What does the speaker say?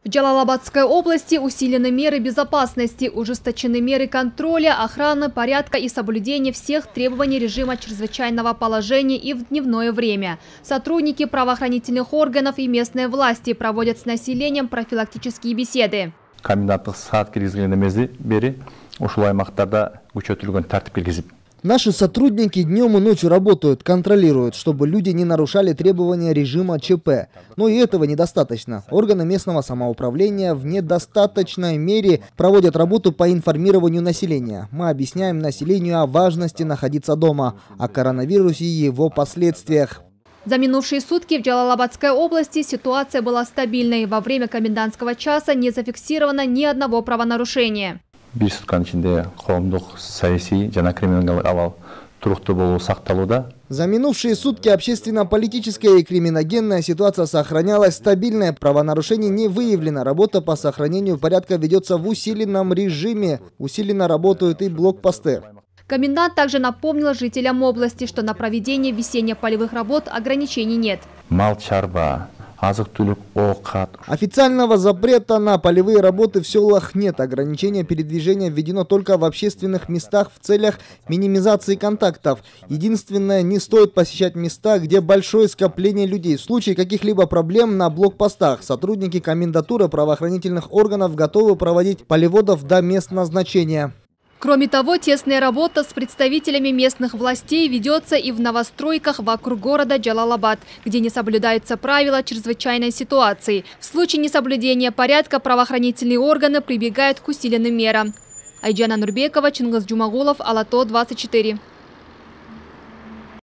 В Джалалабадской области усилены меры безопасности, ужесточены меры контроля, охраны, порядка и соблюдения всех требований режима чрезвычайного положения и в дневное время. Сотрудники правоохранительных органов и местные власти проводят с населением профилактические беседы. Наши сотрудники днем и ночью работают, контролируют, чтобы люди не нарушали требования режима ЧП. Но и этого недостаточно. Органы местного самоуправления в недостаточной мере проводят работу по информированию населения. Мы объясняем населению о важности находиться дома, о коронавирусе и его последствиях. За минувшие сутки в Джалалабадской области ситуация была стабильной. Во время комендантского часа не зафиксировано ни одного правонарушения. За минувшие сутки общественно-политическая и криминогенная ситуация сохранялась стабильной, правонарушений не выявлено, работа по сохранению порядка ведется в усиленном режиме, усиленно работают и блокпосты. Комендант также напомнил жителям области, что на проведение весенне-полевых работ ограничений нет. Официального запрета на полевые работы в селах нет. Ограничение передвижения введено только в общественных местах в целях минимизации контактов. Единственное, не стоит посещать места, где большое скопление людей. В случае каких-либо проблем на блокпостах сотрудники комендатуры правоохранительных органов готовы проводить полеводов до мест назначения. Кроме того, тесная работа с представителями местных властей ведется и в новостройках вокруг города Джалалабад, где не соблюдаются правила чрезвычайной ситуации. В случае несоблюдения порядка правоохранительные органы прибегают к усиленным мерам. Айджана Нурбекова, Чингиз Джумагулов, Алато, 24.